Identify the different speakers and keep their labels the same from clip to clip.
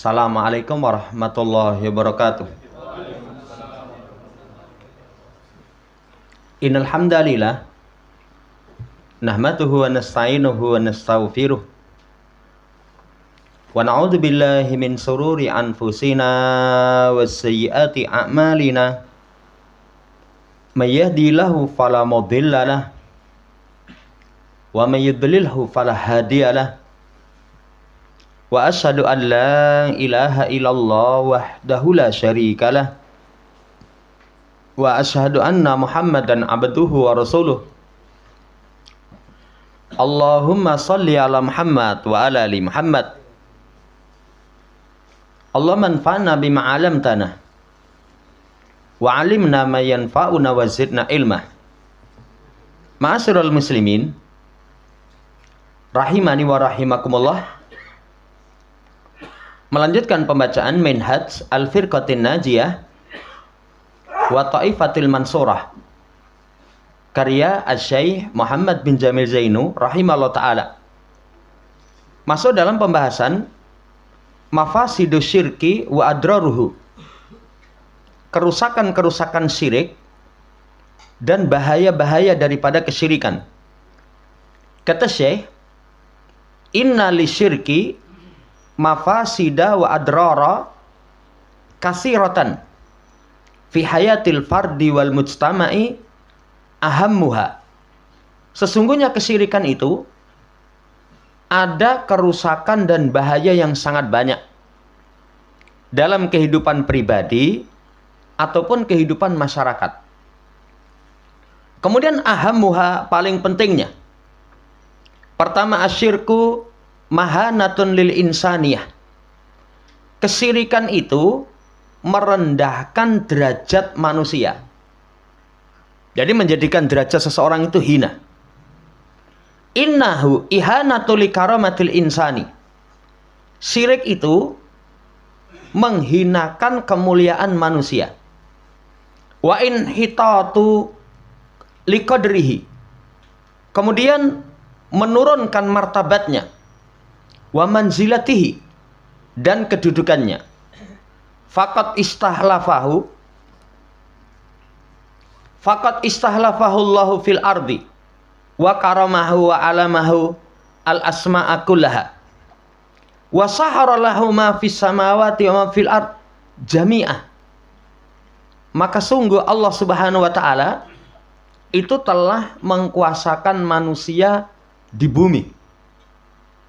Speaker 1: Assalamualaikum warahmatullahi wabarakatuh. Innal hamdalillah nahmaduhu wa nasta'inuhu wa nastaghfiruh wa na'udzu billahi min shururi anfusina wa sayyiati a'malina. May yahdihillahu fala mudilla lahu wa may yudlilhu fala hadiya lahu. Wa asyhadu an la ilaha illallah wahdahu la syarika lah. Wa asyhadu anna Muhammadan abduhu wa rasuluh. Allahumma salli ala Muhammad wa ala ali Muhammad. Allahumma anfa'na bima 'allamtana wa 'allimna ma yanfa'una wa zidna ilma. Ma'asyiral muslimin rahimani wa rahimakumullah. Melanjutkan pembacaan Minhaj Al-Firqatin Najiyah wa Ta'ifatil Mansurah karya Asy-Syaikh Muhammad bin Jamil Zainu rahimahullah ta'ala. Masuk dalam pembahasan mafasidus syirki wa adraruhu, kerusakan-kerusakan syirik dan bahaya-bahaya daripada kesyirikan. Kata Syekh, inna li syirki mafasida wa adrara kasiratan fi hayatil fardi wal mujtama'i ahammuha. Sesungguhnya kesyirikan itu ada kerusakan dan bahaya yang sangat banyak dalam kehidupan pribadi ataupun kehidupan masyarakat. Kemudian ahammuha, paling pentingnya. Pertama, asyirku mahanatun lil insaniyah. Kesyirikan itu merendahkan derajat manusia. Jadi menjadikan derajat seseorang itu hina. Innahu ihanatul likaramatil insani. Syirik itu menghinakan kemuliaan manusia. Wa in hitatu liqadrihi. Kemudian menurunkan martabatnya. Wa manzilatihi, dan kedudukannya. Faqad istahlafahu Allahu fil ardi wa karamahu wa alamahu al asma'a kullaha wa sahara lahu ma fis samawati wa ma fil ard jami'ah. Maka sungguh Allah Subhanahu wa taala itu telah mengkuasakan manusia di bumi.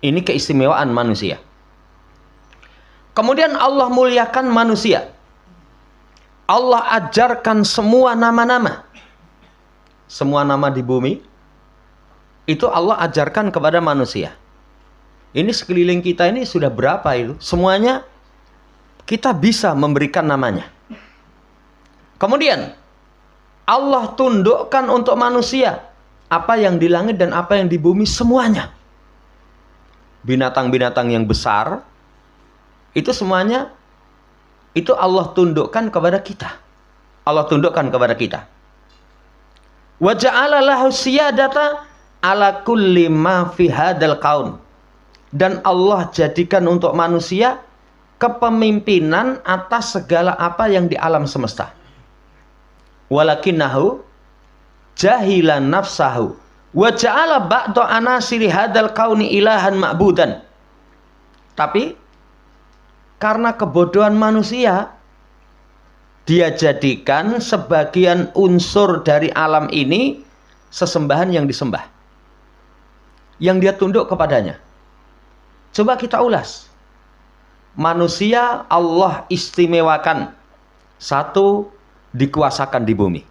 Speaker 1: Ini keistimewaan manusia. Kemudian Allah muliakan manusia. Allah ajarkan semua nama-nama. Semua nama di bumi itu Allah ajarkan kepada manusia. Ini sekeliling kita ini sudah berapa itu? Semuanya kita bisa memberikan namanya. Kemudian Allah tundukkan untuk manusia apa yang di langit dan apa yang di bumi semuanya. Binatang-binatang yang besar itu semuanya itu Allah tundukkan kepada kita. Allah tundukkan kepada kita. Wa ja'ala lahu siyadata ala kulli ma fi hadzal qaun. Dan Allah jadikan untuk manusia kepemimpinan atas segala apa yang di alam semesta. Walakinnahu jahilan nafsahu wa ja'ala ba'da anasiri hadzal qauni ilahan ma'budan. Tapi karena kebodohan manusia, dia jadikan sebagian unsur dari alam ini sesembahan yang disembah, yang dia tunduk kepadanya. Coba kita ulas. Manusia Allah istimewakan. Satu, dikuasakan di bumi,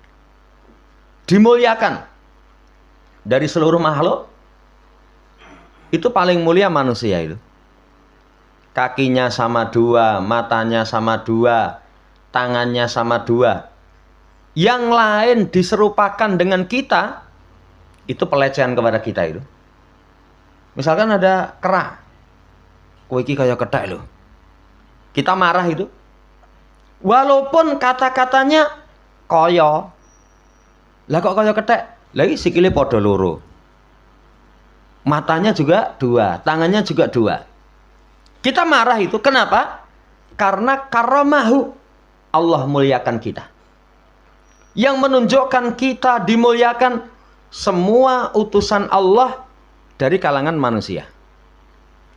Speaker 1: dimuliakan. Dari seluruh makhluk itu paling mulia manusia itu. Kakinya sama dua, matanya sama dua, tangannya sama dua. Yang lain diserupakan dengan kita, itu pelecehan kepada kita itu. Misalkan ada kera, kowe iki kaya kethek lho. Kita marah itu. Walaupun kata-katanya kaya. Lah kok kaya kethek? Lagi sikile padha loro. Matanya juga dua, tangannya juga dua. Kita marah itu kenapa? Karena karamahu, Allah muliakan kita. Yang menunjukkan kita dimuliakan, semua utusan Allah dari kalangan manusia.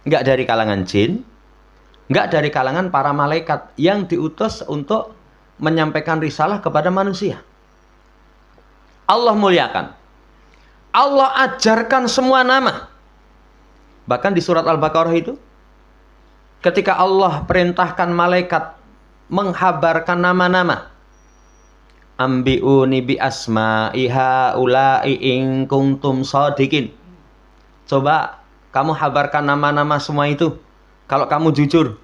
Speaker 1: Enggak dari kalangan jin, enggak dari kalangan para malaikat yang diutus untuk menyampaikan risalah kepada manusia. Allah muliakan. Allah ajarkan semua nama. Bahkan di surat Al-Baqarah itu, ketika Allah perintahkan malaikat menghabarkan nama-nama, ambi'uni bi asma'iha ula'i in kuntum shadiqin. Coba kamu habarkan nama-nama semua itu kalau kamu jujur.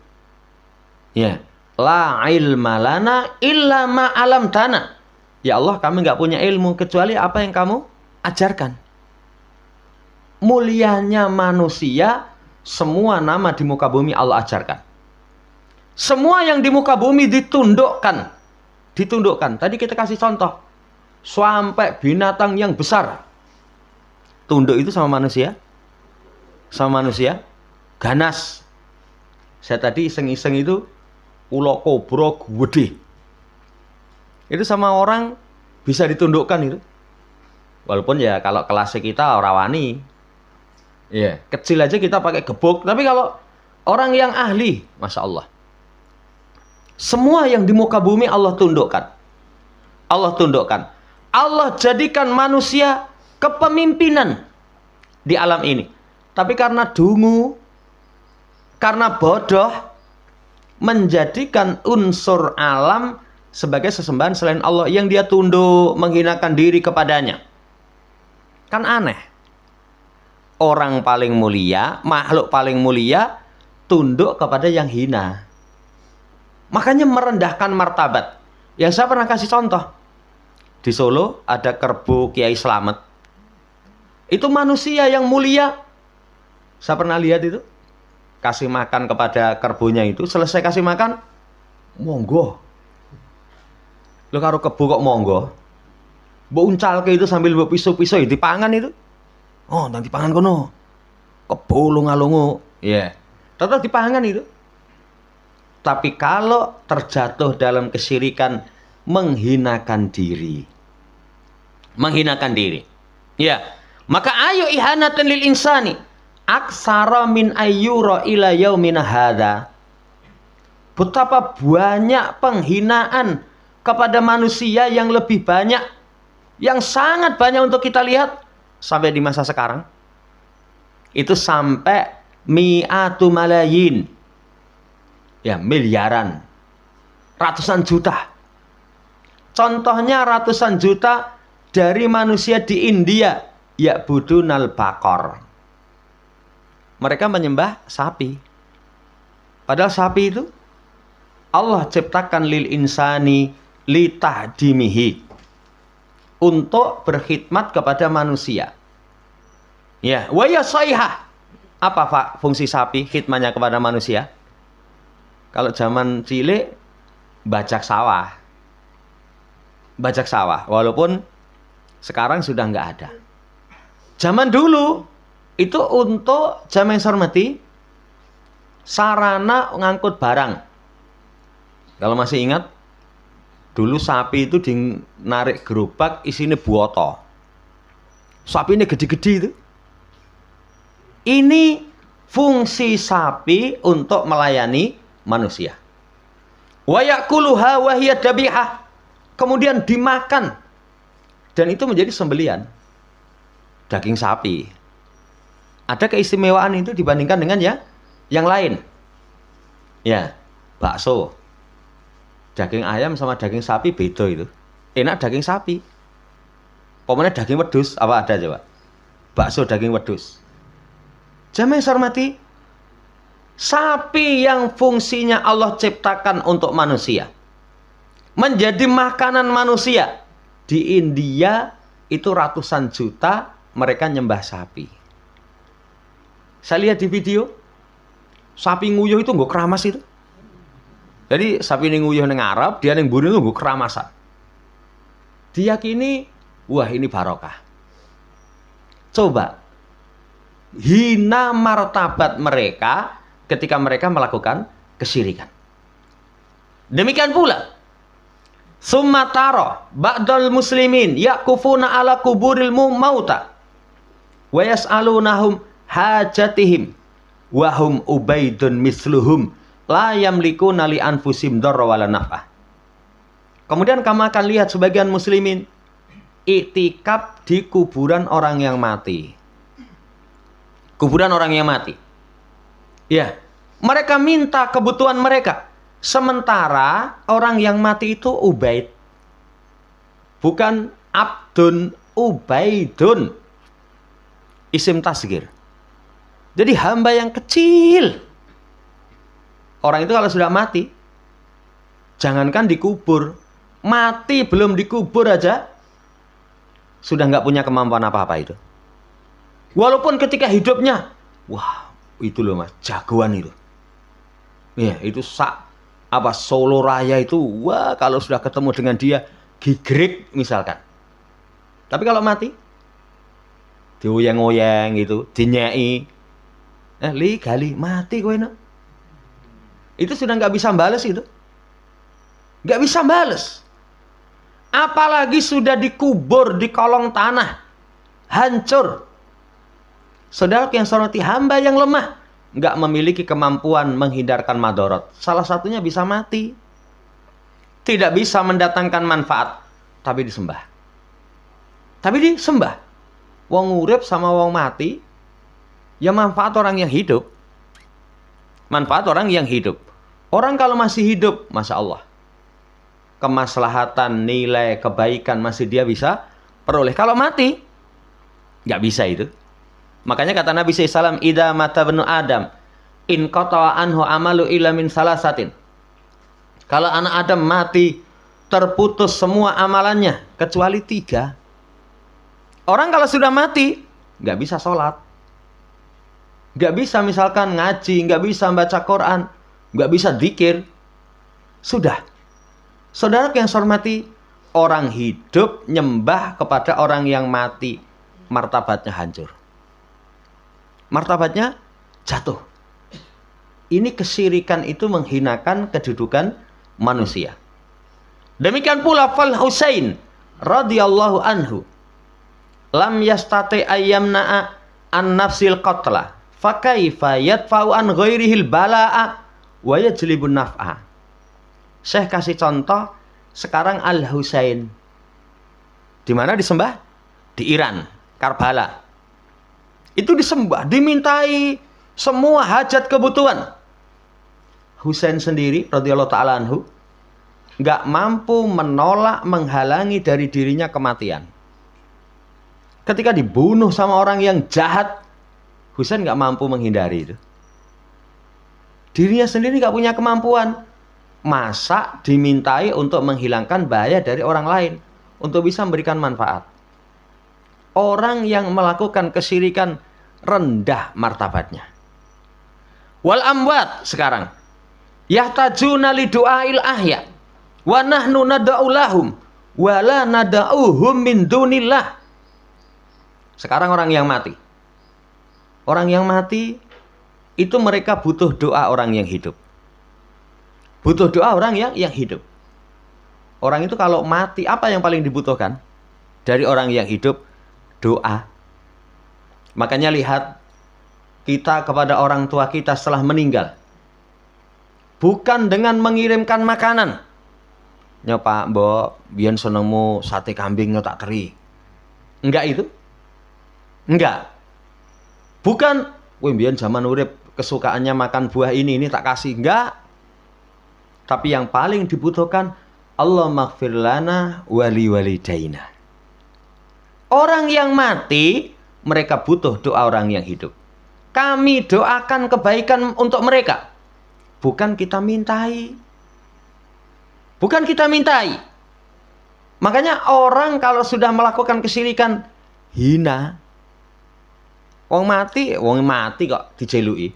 Speaker 1: Ya, la ilma lana illa ma 'allamtana. Ya Allah, kami nggak punya ilmu kecuali apa yang kamu ajarkan. Mulianya manusia, semua nama di muka bumi Allah ajarkan. Semua yang di muka bumi ditundukkan. Tadi kita kasih contoh. Sampai binatang yang besar. Tunduk itu sama manusia. Sama manusia. Ganas. Saya tadi iseng-iseng itu ulo kobra gede. Itu sama orang bisa ditundukkan itu. Walaupun ya kalau kelas kita orang wani. Ya, kecil aja kita pakai gebuk. Tapi kalau orang yang ahli, Masya Allah. Semua yang di muka bumi Allah tundukkan. Allah tundukkan. Allah jadikan manusia kepemimpinan di alam ini. Tapi karena dungu, karena bodoh, menjadikan unsur alam sebagai sesembahan selain Allah yang dia tunduk, menghinakan diri kepadanya. Kan aneh. Orang paling mulia, makhluk paling mulia, tunduk kepada yang hina. Makanya merendahkan martabat. Yang saya pernah kasih contoh. Di Solo ada kerbau Kiai Slamet. Itu manusia yang mulia. Saya pernah lihat itu. Kasih makan kepada kerbonya itu. Selesai kasih makan, monggo. Lo karo kebo kok monggo. Mbok uncalke itu sambil mbok pisau-pisau dipangan itu. Oh, nanti pangan kono. Kebo lunga-lungu. Ya. Tetap dipangan itu. Tapi kalau terjatuh dalam kesyirikan, menghinakan diri. Menghinakan diri. Ya. Maka ayo ihanatan lil insani. Aksara min ayyura ila yaumina hadha. Betapa banyak penghinaan kepada manusia yang lebih banyak. Yang sangat banyak untuk kita lihat. Sampai di masa sekarang. Itu sampai mi'atu malayin. Ya, miliaran. Ratusan juta. Contohnya ratusan juta dari manusia di India. Ya'budunal baqar. Mereka menyembah sapi. Padahal sapi itu Allah ciptakan lil insani litahdimihi. Untuk berkhidmat kepada manusia. Ya, wa yasaiha. Apa Pak fungsi sapi khidmatnya kepada manusia? Kalau zaman cilik bajak sawah. Bajak sawah, walaupun sekarang sudah nggak ada. Zaman dulu itu untuk zaman yang saya hormati sarana ngangkut barang. Kalau masih ingat, dulu sapi itu dinarik gerobak isinya buoto. Sapi ini gede-gede itu. Ini fungsi sapi untuk melayani manusia. Wa ya'kuluha wa hiya dabihah. Kemudian dimakan. Dan itu menjadi sembelian. Daging sapi. Ada keistimewaan itu dibandingkan dengan ya yang lain. Ya, bakso. Daging ayam sama daging sapi beda itu. Enak daging sapi. Pokoknya daging wedhus apa ada coba? Bakso daging wedhus. Jamaah yang saya hormati, sapi yang fungsinya Allah ciptakan untuk manusia menjadi makanan manusia. Di India itu ratusan juta mereka nyembah sapi. Saya lihat di video, sapi nguyuh itu nggak keramas itu. Jadi sapi ini nguyuh ning Arab, dia ning mburi itu nggo keramasan. Diyakini, wah ini barokah. Coba hina martabat mereka ketika mereka melakukan kesyirikan. Demikian pula summa tara ba'dal muslimin yaqufuna ala kuburil mauta wa yas'alunahum hajatihim wa hum ubaidun misluhum la yamlikuna li anfusim darra wala naf'ah. Kemudian kamu akan lihat sebagian muslimin iktikaf di kuburan orang yang mati. Kuburan orang yang mati. Ya, mereka minta kebutuhan mereka. Sementara orang yang mati itu Ubaid. Bukan Abdun, Ubaidun. Isim tasgir. Jadi hamba yang kecil. Orang itu kalau sudah mati, jangankan dikubur, mati belum dikubur aja, sudah nggak punya kemampuan apa-apa itu. Walaupun ketika hidupnya, wah itu loh mas, jagoan itu. Ya itu Solo Raya itu, wah kalau sudah ketemu dengan dia, gigrek misalkan. Tapi kalau mati, dioyeng-oyeng gitu, dinyai, gali mati kowe no. Itu sudah nggak bisa bales itu, nggak bisa bales. Apalagi sudah dikubur di kolong tanah, hancur. Saudara yang soroti, hamba yang lemah, nggak memiliki kemampuan menghindarkan madorot. Salah satunya bisa mati. Tidak bisa mendatangkan manfaat, tapi disembah. Tapi disembah. Wong urip sama wong mati, ya manfaat orang yang hidup. Manfaat orang yang hidup. Orang kalau masih hidup, Masya Allah, kemaslahatan, nilai, kebaikan masih dia bisa peroleh. Kalau mati, nggak bisa itu. Makanya kata Nabi SAW, idza mata ibnu Adam, in qata'a anhu amalu illa min salasatin. Kalau anak Adam mati, terputus semua amalannya kecuali 3. Orang kalau sudah mati, nggak bisa sholat, nggak bisa misalkan ngaji, nggak bisa baca Quran, nggak bisa dzikir. Sudah. Saudara yang saya hormati, orang hidup nyembah kepada orang yang mati, martabatnya hancur. Martabatnya jatuh. Ini kesyirikan itu menghinakan kedudukan manusia. Demikian pula Fal Husain radhiyallahu anhu lam yastati ayyamna'a an nafsil qatla fa kaifa yadfa'u an ghairihil bala'a wa yajlibun naf'a. Syekh kasih contoh sekarang Al Husain. Di mana disembah? Di Iran, Karbala. Itu disembah, dimintai semua hajat kebutuhan. Husain sendiri radhiyallahu ta'ala anhu nggak mampu menolak, menghalangi dari dirinya kematian. Ketika dibunuh sama orang yang jahat, Husain nggak mampu menghindari itu. Dirinya sendiri nggak punya kemampuan. Masa dimintai untuk menghilangkan bahaya dari orang lain, untuk bisa memberikan manfaat. Orang yang melakukan kesyirikan rendah martabatnya. Wal amwat sekarang yahtajuna li du'ail ahya wa nahnu nad'u lahum wa la nad'uhum min dunillah. Sekarang orang yang mati. Orang yang mati itu mereka butuh doa orang yang hidup. Butuh doa orang yang hidup. Orang itu kalau mati, apa yang paling dibutuhkan dari orang yang hidup? Doa. Makanya lihat kita kepada orang tua kita setelah meninggal, bukan dengan mengirimkan makanan. Nyo Pak, Mbok, biyen senengmu sate kambing nyo tak teri. Enggak itu. Enggak. Bukan, wih biyen zaman urip kesukaannya makan buah ini tak kasih. Enggak. Tapi yang paling dibutuhkan, Allah maghfir lana wali walidaina. Orang yang mati, mereka butuh doa orang yang hidup. Kami doakan kebaikan untuk mereka. Bukan kita mintai. Bukan kita mintai. Makanya orang kalau sudah melakukan kesyirikan, hina. Wong mati kok dijelui.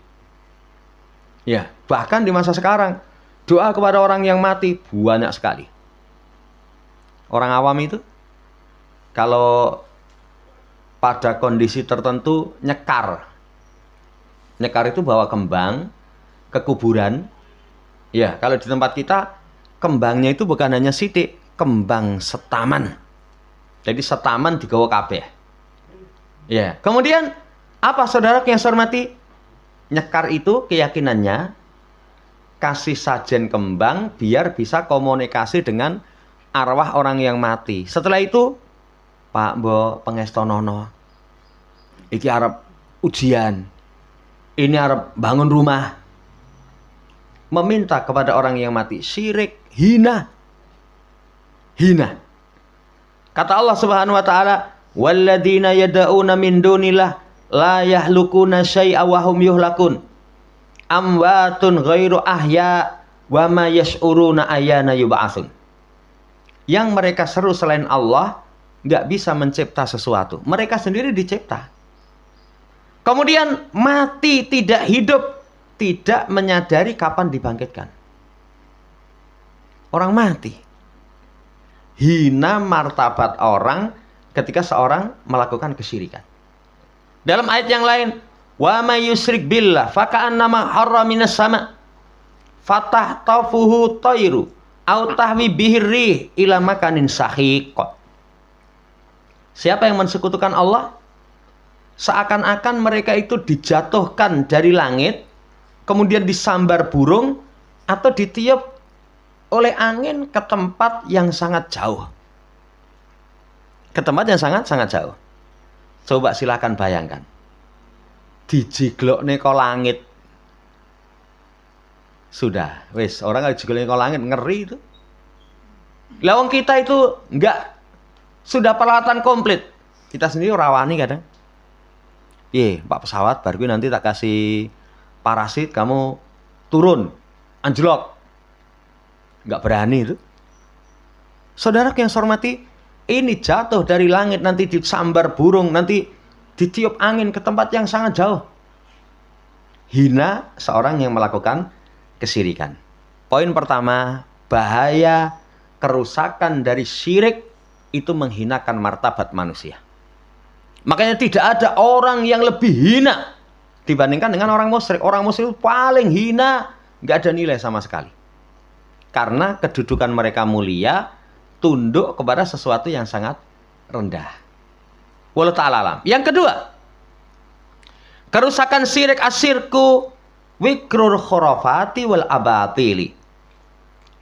Speaker 1: Ya, bahkan di masa sekarang, doa kepada orang yang mati banyak sekali. Orang awam itu, kalau pada kondisi tertentu nyekar. Nyekar itu bawa kembang ke kuburan. Ya, kalau di tempat kita kembangnya itu bukan hanya sidik, kembang setaman. Jadi setaman digawa kabeh. Ya, kemudian apa saudara yang saya hormati? Nyekar itu keyakinannya kasih sajen kembang biar bisa komunikasi dengan arwah orang yang mati. Setelah itu, Pak Mbok pengestonono, iki arep ujian, ini arep bangun rumah. Meminta kepada orang yang mati, syirik, hina. Hina. Kata Allah Subhanahu wa taala, "Walladzina yad'una min dunillah la yahlukuna syai'a wa hum yuhlakun. Amwatun ghairu ahya wa ma yash'uruna ayyana yub'atsun." Yang mereka seru selain Allah nggak bisa mencipta sesuatu. Mereka sendiri dicipta. Kemudian mati tidak hidup, tidak menyadari kapan dibangkitkan. Orang mati. Hina martabat orang ketika seorang melakukan kesyirikan. Dalam ayat yang lain, wa may yusyrik billah faka'annama harra minas sama fatahtafuhu tayru au tahwi bihi rih ila makanin sahiq. Siapa yang mensekutukan Allah, seakan-akan mereka itu dijatuhkan dari langit, kemudian disambar burung atau ditiup oleh angin ke tempat yang sangat jauh. Ke tempat yang sangat jauh. Coba silakan bayangkan. Dijiglokne ke langit. Sudah, wis orang kalau jiglokne ke langit ngeri itu. Lawang kita itu enggak, sudah peralatan komplit. Kita sendiri rawani kadang. Pak pesawat baru nanti tak kasih parasit, kamu turun, anjlok. Nggak berani itu. Saudara yang saya hormati, ini jatuh dari langit, nanti disambar burung, nanti ditiup angin ke tempat yang sangat jauh. Hina seorang yang melakukan kesyirikan. Poin pertama, bahaya kerusakan dari syirik itu menghinakan martabat manusia. Makanya tidak ada orang yang lebih hina dibandingkan dengan orang musyrik. Orang musyrik paling hina, nggak ada nilai sama sekali. Karena kedudukan mereka mulia, tunduk kepada sesuatu yang sangat rendah. Wallahu ta'ala alam. Yang kedua, kerusakan syirik asyirku wikrul khurafati wal abatili.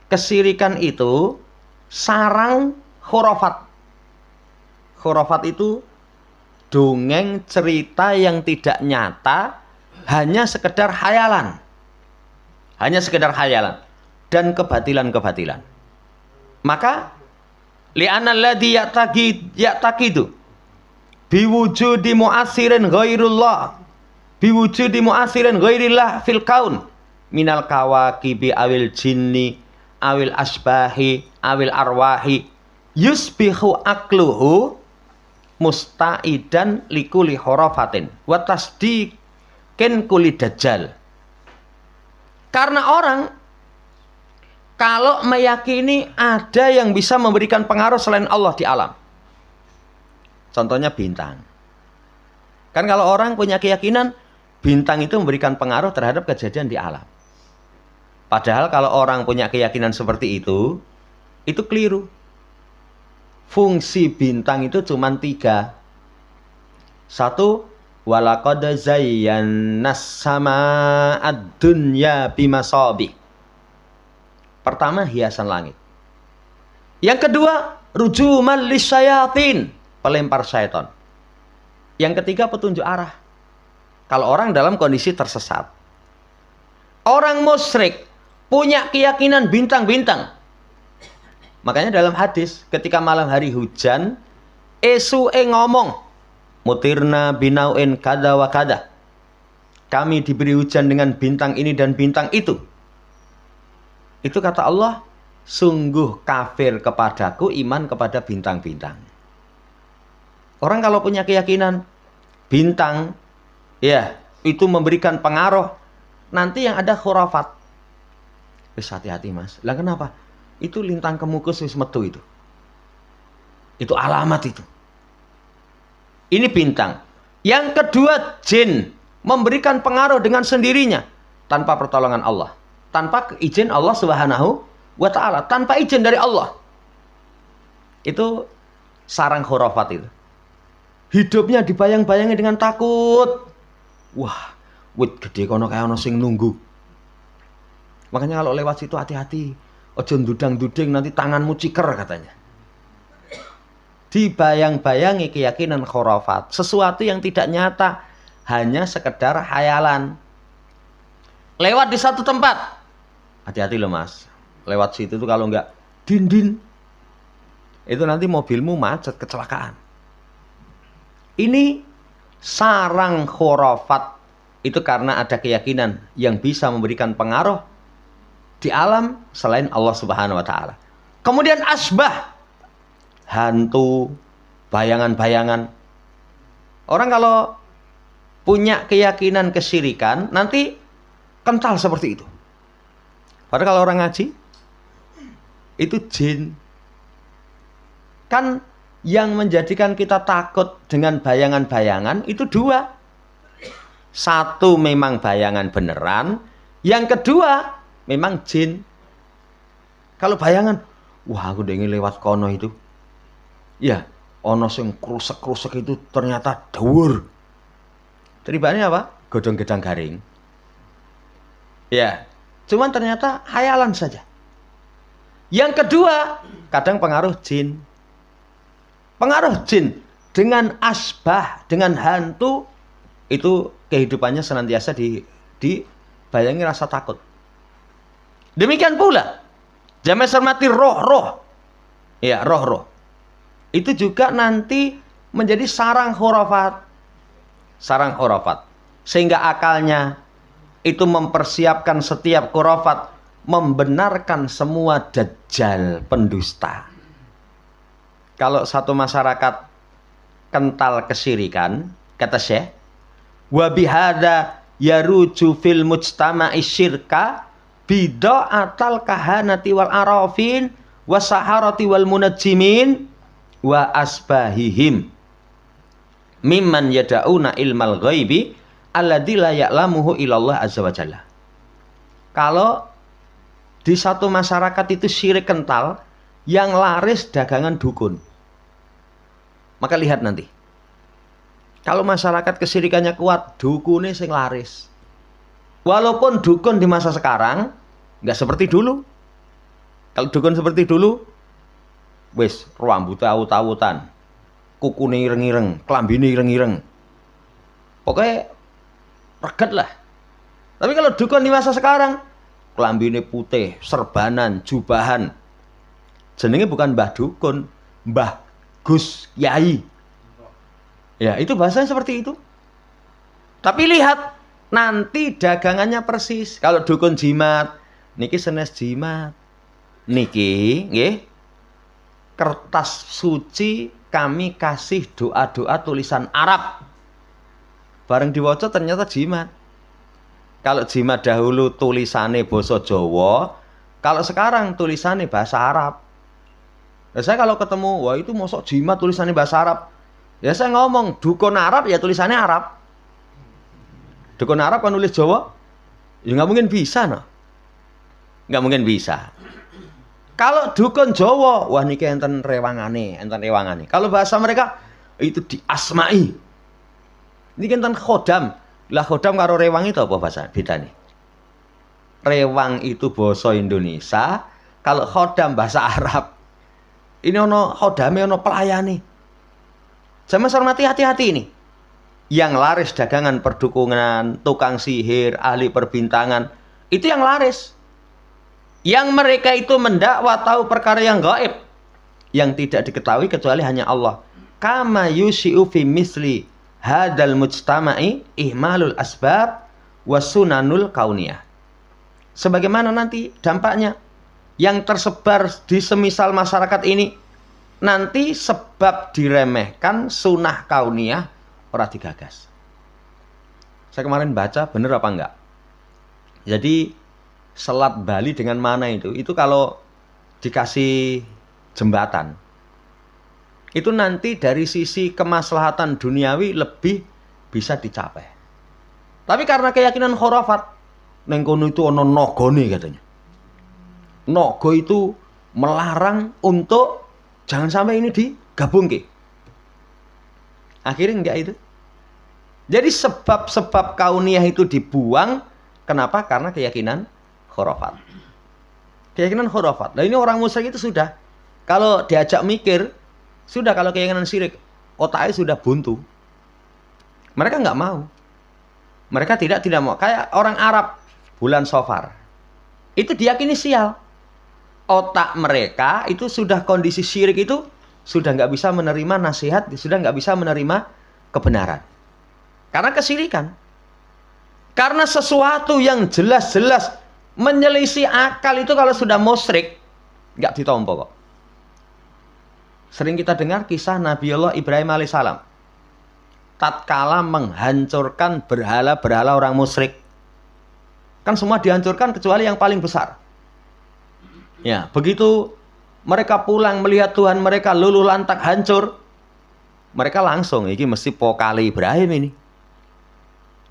Speaker 1: Kesyirikan itu sarang khurafat. Khurafat itu dongeng cerita yang tidak nyata, hanya sekedar khayalan. Hanya sekedar khayalan. Dan kebatilan-kebatilan. Maka li'anna alladhi ya'taqidu biwujudi mu'asirin ghairullah biwujudi mu'asirin ghairillah fil kaun minal kawakibi awil jinni awil asbahi awil arwahi yusbihu akluhu musta'idan likuli khurafatin wa tasdiqin kuli dajjal. Karena orang kalau meyakini ada yang bisa memberikan pengaruh selain Allah di alam. Contohnya bintang. Kan kalau orang punya keyakinan bintang itu memberikan pengaruh terhadap kejadian di alam. Padahal kalau orang punya keyakinan seperti itu keliru. Fungsi bintang itu cuma 3. 1, walaqad zayyana sama'ad dunya bimasabih. Pertama, hiasan langit. Yang kedua, rujuman lisyayatin, pelempar syaitan. Yang ketiga, petunjuk arah. Kalau orang dalam kondisi tersesat. Orang musyrik punya keyakinan bintang-bintang. Makanya dalam hadis, ketika malam hari hujan, esu'e ngomong, mutirna binau'in kada wa kada. Kami diberi hujan dengan bintang ini dan bintang itu. Itu kata Allah, sungguh kafir kepadaku iman kepada bintang-bintang. Orang kalau punya keyakinan bintang, ya itu memberikan pengaruh, nanti yang ada khurafat. Wis hati-hati mas. Lah kenapa? Itu lintang kemukus wis metu itu. Itu alamat itu. Ini bintang. Yang kedua, jin memberikan pengaruh dengan sendirinya tanpa pertolongan Allah. Tanpa izin Allah Subhanahu wa ta'ala tanpa izin dari Allah. Itu sarang khurafat itu. Hidupnya dibayang-bayangi dengan takut. Wah, wit gede kono kayak ono sing nunggu. Makanya kalau lewat situ hati-hati. Ojo ndudang-duding nanti tanganmu ciker katanya. Dibayang-bayangi keyakinan khurafat. Sesuatu yang tidak nyata. Hanya sekedar hayalan. Lewat di satu tempat. Hati-hati loh mas. Lewat situ tuh kalau enggak din-din. Itu nanti mobilmu macet, kecelakaan. Ini sarang khurafat. Itu karena ada keyakinan yang bisa memberikan pengaruh di alam selain Allah Subhanahu wa taala. Kemudian asbah, hantu, bayangan-bayangan. Orang kalau punya keyakinan kesyirikan nanti kental seperti itu. Padahal kalau orang ngaji itu jin. Kan yang menjadikan kita takut dengan bayangan-bayangan itu dua. Satu memang bayangan beneran, yang kedua memang jin. Kalau bayangan, wah aku udah ingin lewat kono itu. Ya, ono sing krusek-krusek itu ternyata dhuwur. Teribanya apa? Godong gedang garing. Ya, cuman ternyata hayalan saja. Yang kedua, kadang pengaruh jin. Pengaruh jin dengan asbah, dengan hantu, itu kehidupannya senantiasa dibayangi rasa takut. Demikian pula, jamaah hormati roh-roh. Ya, roh-roh. Itu juga nanti menjadi sarang khurafat. Sarang khurafat. Sehingga akalnya itu mempersiapkan setiap khurafat membenarkan semua dajjal pendusta. Kalau satu masyarakat kental kesyirikan, kata Syekh, wa bihada yaruju fil mujtama'i syirka bida'atal kahanati wal arafin wa saharati wal munajjimin wa asbahihim mimman yada'una ilmal ghaibi alladzi la ya'lamuhu illallah azza wa jalla. Kalau di satu masyarakat itu syirik kental, yang laris dagangan dukun. Maka lihat nanti. Kalau masyarakat kesyirikannya kuat, dukunnya sing laris. Walaupun dukun di masa sekarang nggak seperti dulu. Kalau dukun seperti dulu, wis rambutnya awut-awutan, kukune ireng-ireng, klambine ireng-ireng. Pokoknya reget lah. Tapi kalau dukun di masa sekarang, klambine putih, serbanan, jubahan. Jenenge bukan Mbah Dukun, Mbah Gus Yai. Ya, itu bahasanya seperti itu. Tapi lihat, nanti dagangannya persis. Kalau dukun jimat, niki senes jimat. Niki, nggih. Kertas suci kami kasih doa-doa tulisan Arab. Bareng diwaca ternyata jimat. Kalau jimat dahulu tulisannya basa Jawa, kalau sekarang tulisannya bahasa Arab. Nah, saya kalau ketemu, wah itu mosok jimat tulisannya bahasa Arab. Ya saya ngomong, dukun Arab ya tulisannya Arab. Dukun Arab kan nulis Jawa? Ya nggak mungkin bisa, no. Nggak mungkin bisa. Kalau dukun Jawa, wah niki enten rewangane, enten rewangane. Kalau bahasa mereka itu diasmai. Niki enten khodam. Lah khodam karo rewang itu apa bahasa bedane? Rewang itu bahasa Indonesia, kalau khodam bahasa Arab. Ini ono khodame, ono pelayane. Sama hormati hati-hati ini. Yang laris dagangan perdukungan, tukang sihir, ahli perbintangan, itu yang laris. Yang mereka itu mendakwa tahu perkara yang gaib, yang tidak diketahui kecuali hanya Allah. Kama yusyi'u fi misli hadal mujtama'i ihmalul asbab wasunanul kauniyah. Sebagaimana nanti dampaknya yang tersebar di semisal masyarakat ini, nanti sebab diremehkan sunnah kauniyah ora digagas. Saya kemarin baca, bener apa enggak? Jadi Selat Bali dengan mana itu kalau dikasih jembatan, itu nanti dari sisi kemaslahatan duniawi lebih bisa dicapai. Tapi karena keyakinan khurafat, neng kono itu ono nogone katanya. Naga itu melarang untuk jangan sampai ini digabung ke. Akhirnya enggak itu. Jadi sebab-sebab kauniyah itu dibuang. Kenapa? Karena keyakinan khurafat. Keyakinan khurafat. Nah ini orang musyrik itu sudah. Kalau diajak mikir, sudah kalau keyakinan syirik, otaknya sudah buntu. Mereka nggak mau. Mereka tidak mau. Kayak orang Arab, bulan Safar. Itu diyakini sial. Otak mereka itu sudah kondisi syirik itu, sudah nggak bisa menerima nasihat, sudah nggak bisa menerima kebenaran. Karena kesyirikan. Karena sesuatu yang jelas-jelas menyelisih akal itu kalau sudah musyrik, nggak ditompo kok. Sering kita dengar kisah Nabiullah Ibrahim alaihissalam. Tatkala menghancurkan berhala-berhala orang musyrik. Kan semua dihancurkan kecuali yang paling besar. Ya, begitu mereka pulang melihat Tuhan mereka luluh lantak hancur, mereka langsung, ini mesti pokali Ibrahim ini.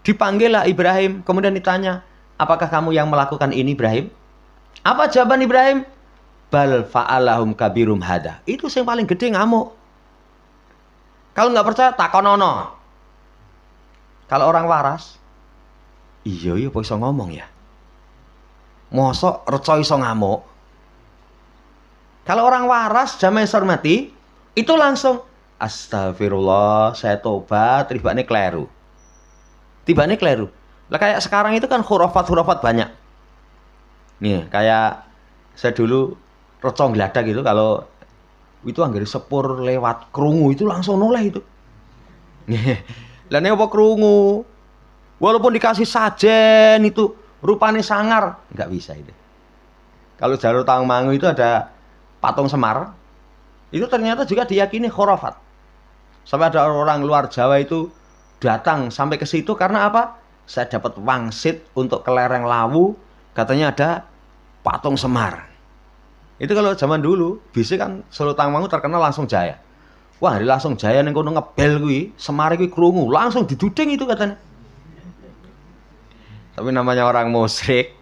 Speaker 1: Dipanggillah Ibrahim, kemudian ditanya, apakah kamu yang melakukan ini Ibrahim? Apa jawaban Ibrahim? Bal fa'alahum kabirum hada. Itu yang paling gede ngamuk. Kalau nggak percaya, takonono. Kalau orang waras, iya kok iso ngomong ya. Mosok reca iso ngamuk. Kalau orang waras, jamaah hormati, itu langsung astagfirullah, saya tobat, tibane kleru. Tibane kleru. Lah kayak sekarang itu kan khurafat banyak. Nih, kayak saya dulu reca ngladak gitu, kalau itu anggere sepur lewat krungu itu langsung noleh itu. Lah nek apa krungu? Walaupun dikasih sajen itu rupane sangar, nggak bisa itu. Kalau jalur Tawangmangu itu ada patung Semar, itu ternyata juga diyakini khurafat. Sampai ada orang luar Jawa itu datang sampai ke situ karena apa? Saya dapat wangsit untuk ke lereng Lawu, katanya ada patung Semar. Itu kalau zaman dulu, bisa kan Solo Tawangmangu terkenal Langsung Jaya. Wah, di Langsung Jaya ning kono ngebel kuwi, Semar kuwi krungu, langsung diduding itu katanya. Tapi namanya orang musyrik.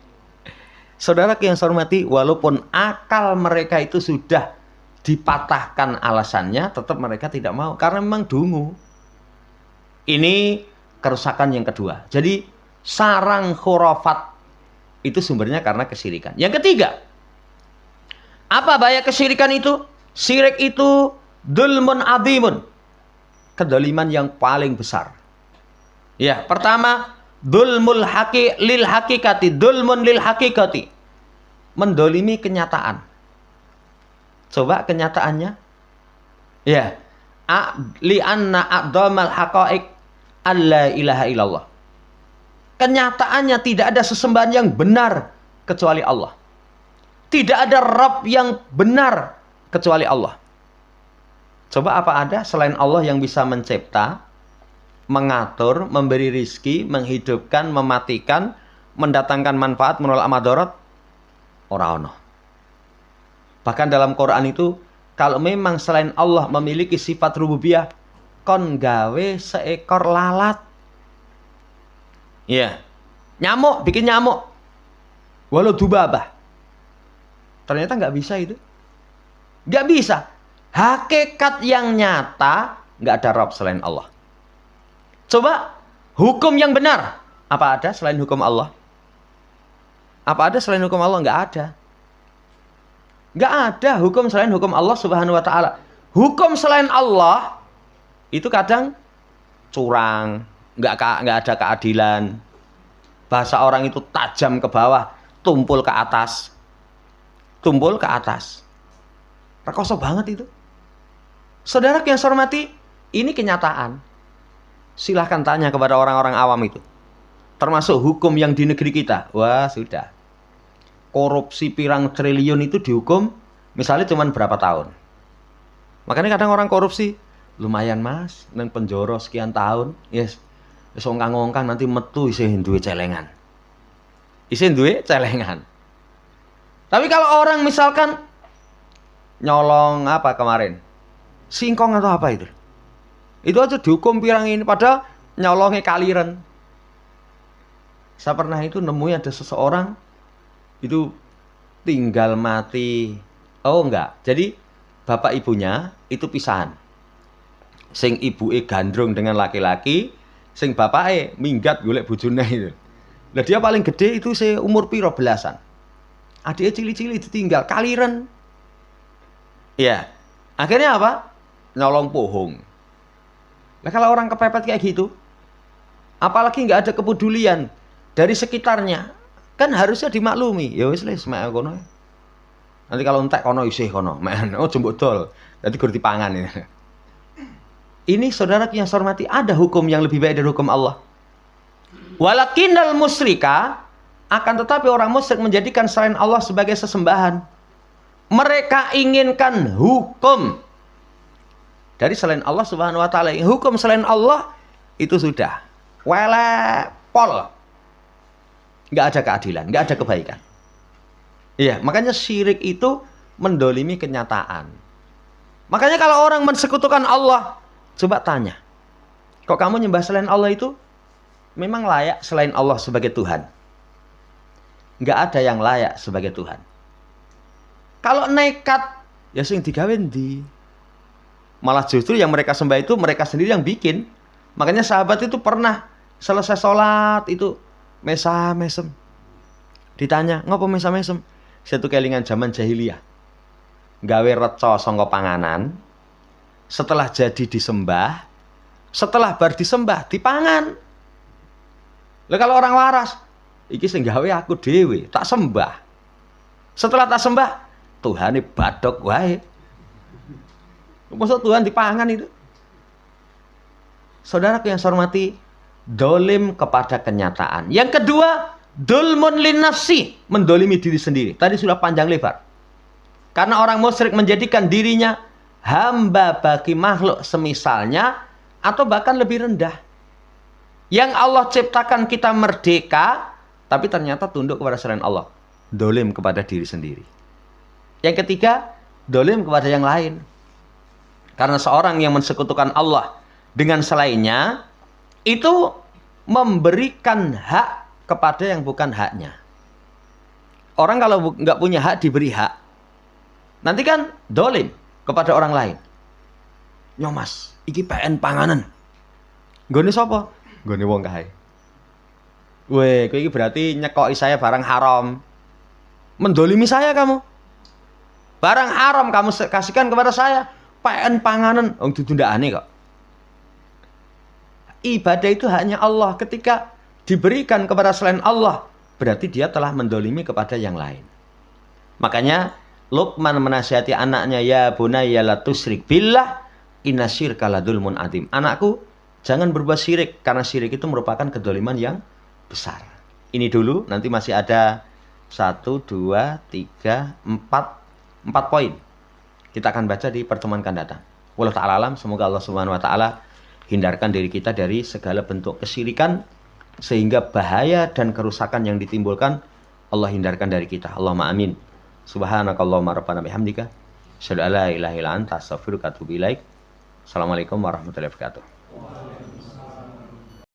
Speaker 1: Saudara yang saya hormati, walaupun akal mereka itu sudah dipatahkan alasannya, tetap mereka tidak mau. Karena memang dungu. Ini kerusakan yang kedua. Jadi, sarang khurafat itu sumbernya karena kesyirikan. Yang ketiga, apa bahaya kesyirikan itu? Syirik itu dulmun adhimun. Kedoliman yang paling besar. Ya, pertama, dulmul lil hakikati, dulmun lil hakikati. Mendolimi kenyataan. Coba kenyataannya. Ya. Li'anna a'dhamal haqa'iq alla ilaha illallah. Kenyataannya tidak ada sesembahan yang benar kecuali Allah. Tidak ada Rabb yang benar kecuali Allah. Coba apa ada selain Allah yang bisa mencipta, mengatur, memberi rizki, menghidupkan, mematikan, mendatangkan manfaat, menolak madarat? Ora ono. Bahkan dalam Quran itu, kalau memang selain Allah memiliki sifat rububiyah, kon gawe seekor lalat. Iya. Nyamuk, bikin nyamuk. Walau dubabah. Ternyata nggak bisa itu. Nggak bisa. Hakikat yang nyata, nggak ada Rabb selain Allah. Coba, hukum yang benar. Apa ada selain hukum Allah? Apa ada selain hukum Allah? Nggak ada. Nggak ada hukum selain hukum Allah Subhanahu wa ta'ala. Hukum selain Allah, itu kadang curang, nggak ada keadilan. Bahasa orang itu tajam ke bawah, tumpul ke atas. Tumpul ke atas. Rekoso banget itu. Saudara yang saya hormati, ini kenyataan. Silahkan tanya kepada orang-orang awam itu. Termasuk hukum yang di negeri kita. Wah, sudah. Korupsi pirang triliun itu dihukum misalnya cuma berapa tahun. Makanya kadang orang korupsi, lumayan mas, nang penjara sekian tahun. Yes. Wis ongkang-ongkang nanti metu isih duwe celengan. Isih duwe celengan. Tapi kalau orang misalkan nyolong apa kemarin? Singkong atau apa itu? Itu aja dihukum pirang ini, padahal nyolongnya kaliren. Saya pernah itu nemuin ada seseorang itu tinggal mati. Oh enggak. Jadi bapak ibunya itu pisahan. Sing ibuke gandrung dengan laki-laki, sing bapake minggat golek bojone itu. Lah dia paling gede itu seumur piro belasan. Adiknya cili-cili ditinggal kaliren. Ya. Akhirnya apa? Nyolong pohong. Nah kalau orang kepepet kayak gitu, apalagi nggak ada kepedulian dari sekitarnya, kan harusnya dimaklumi. Ya wis les mek kono. Nanti kalau entek kono isih kono. Oh jembuk dol. Dadi gur dipangan ini. Ini saudara yang saya hormati, ada hukum yang lebih baik dari hukum Allah. Walakinnal musyrika, akan tetapi orang musyrik menjadikan selain Allah sebagai sesembahan. Mereka inginkan hukum dari selain Allah Subhanahu wa taala. Hukum selain Allah itu sudah welepol. Nggak ada keadilan, nggak ada kebaikan. Iya, makanya syirik itu mendolimi kenyataan. Makanya kalau orang mensekutukan Allah, coba tanya, kok kamu nyembah selain Allah itu memang layak selain Allah sebagai Tuhan? Nggak ada yang layak sebagai Tuhan. Kalau nekat, ya sing digawe ndi? Malah justru yang mereka sembah itu mereka sendiri yang bikin. Makanya sahabat itu pernah selesai sholat itu mesam-mesem. Ditanya, ngopo mesam-mesem? Satu kelingan zaman jahiliyah. Gawe reca sangka panganan. Setelah jadi disembah, setelah bar disembah dipangan. Lah kalau orang waras, iki sing gawe aku dhewe, tak sembah. Setelah tak sembah, Tuhane badok wae. Maksud Tuhan dipangan itu. Saudaraku yang saya hormati, dolim kepada kenyataan. Yang kedua, dulmun lin nafsi, mendolimi diri sendiri. Tadi sudah panjang lebar. Karena orang musyrik menjadikan dirinya hamba bagi makhluk semisalnya atau bahkan lebih rendah. Yang Allah ciptakan kita merdeka, tapi ternyata tunduk kepada selain Allah. Dolim kepada diri sendiri. Yang ketiga, dolim kepada yang lain. Karena seorang yang mensekutukan Allah dengan selainnya, itu memberikan hak kepada yang bukan haknya. Orang kalau nggak punya hak diberi hak, nanti kan dolim kepada orang lain. Nyomas, iki PN panganan. Gone sapa? Gone wong kae. Weh, kowe iki berarti nyekoki saya barang haram. Mendolimi saya kamu. Barang haram kamu kasihkan kepada saya. PN panganan, wong ditundakane kok. Ibadah itu hanya Allah. Ketika diberikan kepada selain Allah, berarti dia telah mendolimi kepada yang lain. Makanya Luqman menasihati anaknya, ya bunayya la tusyrik billah, inna syirka la dzulmun adzim. Anakku, jangan berbuat syirik, karena syirik itu merupakan kedoliman yang besar. Ini dulu, nanti masih ada 1, 2, 3, 4 poin. Kita akan baca di pertemuan akan datang. Wallahu ta'ala alam, semoga Allah Subhanahu wa taala hindarkan diri kita dari segala bentuk kesyirikan, sehingga bahaya dan kerusakan yang ditimbulkan Allah hindarkan dari kita. Allahumma amin. Subhanakallahumma rabbana bihamdika asyhadu an la ilaha illa anta astaghfiruka wa atubu ilaik. Assalamualaikum warahmatullahi wabarakatuh.